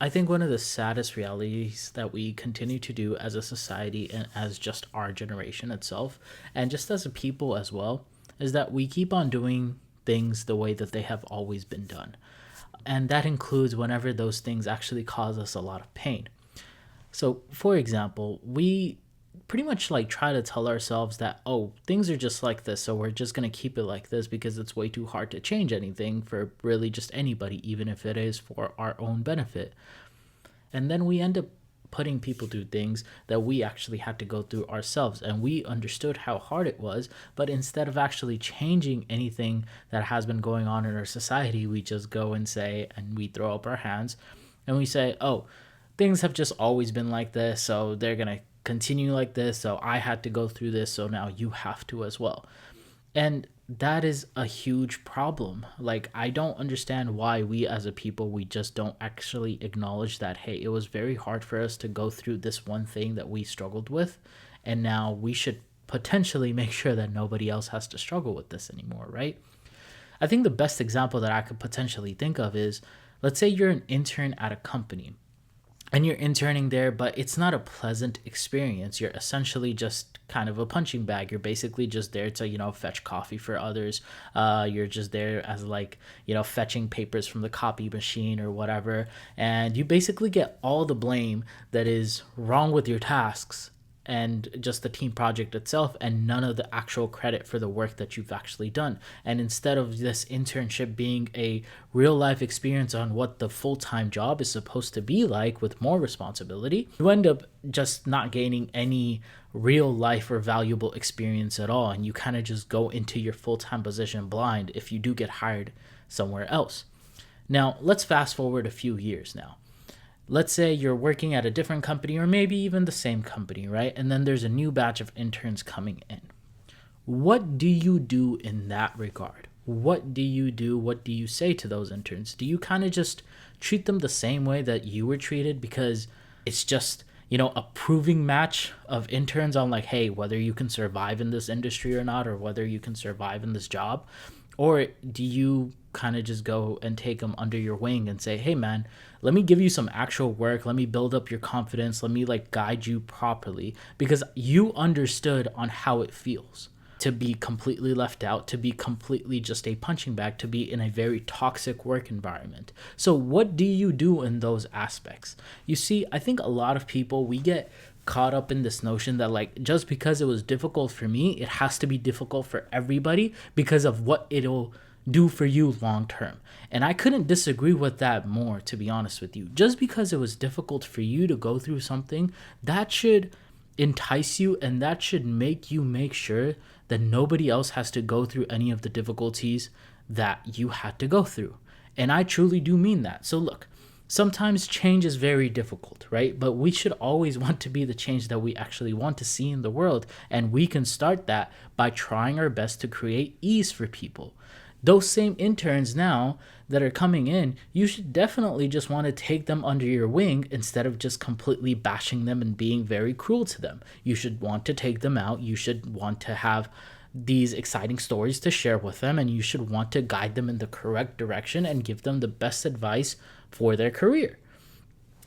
I think one of the saddest realities that we continue to do as a society and as just our generation itself, and just as a people as well, is that we keep on doing things the way that they have always been done. And that includes whenever those things actually cause us a lot of pain. So, for example, we pretty much like try to tell ourselves that, oh, things are just like this, so we're just going to keep it like this because it's way too hard to change anything for really just anybody, even if it is for our own benefit. And then we end up putting people through things that we actually had to go through ourselves, and we understood how hard it was, but instead of actually changing anything that has been going on in our society, we just go and say, and we throw up our hands and we say, oh, things have just always been like this, so they're going to continue like this, so I had to go through this, so now you have to as well. And that is a huge problem. Like, I don't understand why we as a people, we just don't actually acknowledge that, hey, it was very hard for us to go through this one thing that we struggled with, and now we should potentially make sure that nobody else has to struggle with this anymore, right? I think the best example that I could potentially think of is, let's say you're an intern at a company and you're interning there, but it's not a pleasant experience. You're essentially just kind of a punching bag. You're basically just there to, fetch coffee for others. You're just there as like, fetching papers from the copy machine or whatever. And you basically get all the blame that is wrong with your tasks and just the team project itself, and none of the actual credit for the work that you've actually done. And instead of this internship being a real life experience on what the full-time job is supposed to be like with more responsibility, you end up just not gaining any real life or valuable experience at all, and you kind of just go into your full-time position blind if you do get hired somewhere else. Now let's fast forward a few years now. Let's say you're working at a different company or maybe even the same company, right? And then there's a new batch of interns coming in. What do you do in that regard? What do you do? What do you say to those interns? Do you kind of just treat them the same way that you were treated because it's just, a proving match of interns on like, hey, whether you can survive in this industry or not, or whether you can survive in this job? Or do you kind of just go and take them under your wing and say, hey man, let me give you some actual work, let me build up your confidence, let me like guide you properly, because you understood on how it feels to be completely left out, to be completely just a punching bag, to be in a very toxic work environment. So what do you do in those aspects? You see, I think a lot of people, we get caught up in this notion that like, just because it was difficult for me, it has to be difficult for everybody because of what it'll do for you long term. And I couldn't disagree with that more, to be honest with you. Just because it was difficult for you to go through something, that should entice you, and that should make you make sure that nobody else has to go through any of the difficulties that you had to go through. And I truly do mean that. So look, sometimes change is very difficult, right? But we should always want to be the change that we actually want to see in the world. And we can start that by trying our best to create ease for people. Those same interns now that are coming in, you should definitely just want to take them under your wing instead of just completely bashing them and being very cruel to them. You should want to take them out. You should want to have these exciting stories to share with them, and you should want to guide them in the correct direction and give them the best advice for their career.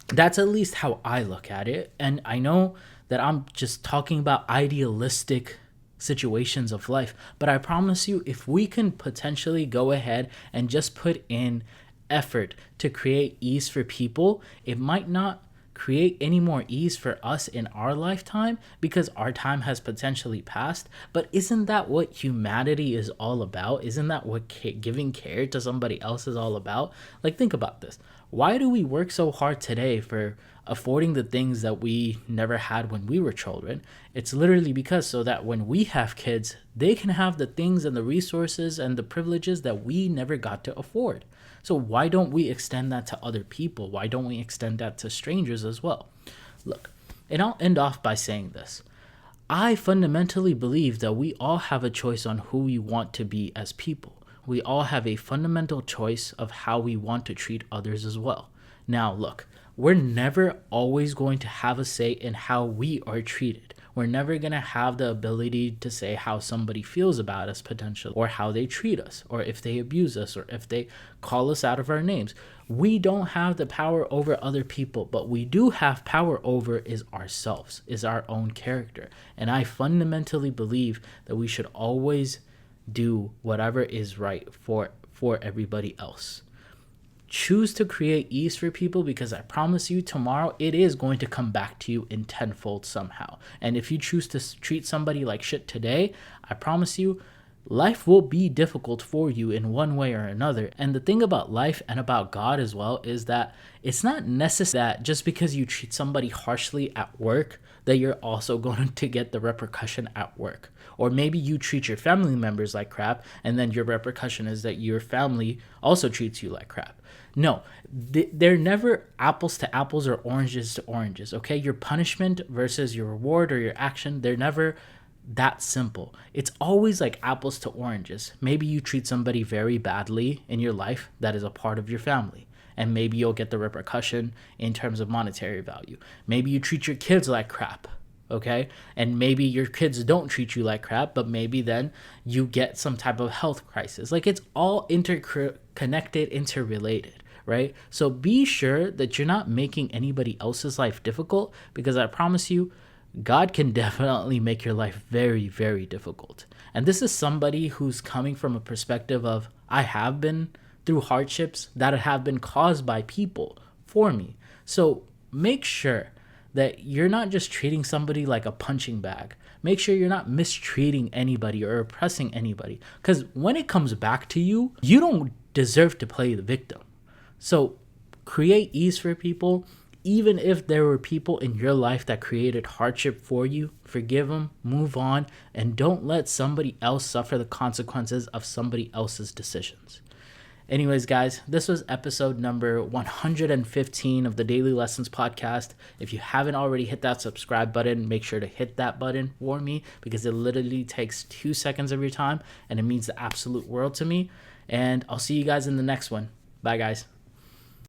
That's at least how I look at it. And I know that I'm just talking about idealistic situations of life, but I promise you, if we can potentially go ahead and just put in effort to create ease for people, it might not create any more ease for us in our lifetime because our time has potentially passed. But isn't that what humanity is all about? Isn't that what giving care to somebody else is all about? Like, think about this. Why do we work so hard today for affording the things that we never had when we were children? It's literally because so that when we have kids, they can have the things and the resources and the privileges that we never got to afford. So why don't we extend that to other people? Why don't we extend that to strangers as well? Look, and I'll end off by saying this. I fundamentally believe that we all have a choice on who we want to be as people. We all have a fundamental choice of how we want to treat others as well. Now, look, we're never always going to have a say in how we are treated. we're never going to have the ability to say how somebody feels about us potentially, or how they treat us, or if they abuse us, or if they call us out of our names. We don't have the power over other people, but we do have power over is ourselves, is our own character. And I fundamentally believe that we should always do whatever is right for everybody else. Choose to create ease for people, because I promise you tomorrow it is going to come back to you in tenfold somehow. And if you choose to treat somebody like shit today, I promise you life will be difficult for you in one way or another. And the thing about life and about God as well is that it's not necessary that just because you treat somebody harshly at work that you're also going to get the repercussion at work. Or maybe you treat your family members like crap, and then your repercussion is that your family also treats you like crap. No, they're never apples to apples or oranges to oranges, okay? Your punishment versus your reward or your action, they're never that simple. It's always like apples to oranges. Maybe you treat somebody very badly in your life that is a part of your family, and maybe you'll get the repercussion in terms of monetary value. Maybe you treat your kids like crap, okay? And maybe your kids don't treat you like crap, but maybe then you get some type of health crisis. Like, it's all interconnected, interrelated, right? So be sure that you're not making anybody else's life difficult, because I promise you, God can definitely make your life very, very difficult. And this is somebody who's coming from a perspective of, I have been through hardships that have been caused by people for me. So make sure that you're not just treating somebody like a punching bag. Make sure you're not mistreating anybody or oppressing anybody. Because when it comes back to you, you don't deserve to play the victim. So create ease for people. Even if there were people in your life that created hardship for you, forgive them, move on, and don't let somebody else suffer the consequences of somebody else's decisions. Anyways, guys, this was episode number 115 of the Daily Lessons podcast. If you haven't already hit that subscribe button, make sure to hit that button for me, because it literally takes 2 seconds of your time and it means the absolute world to me. And I'll see you guys in the next one. Bye, guys.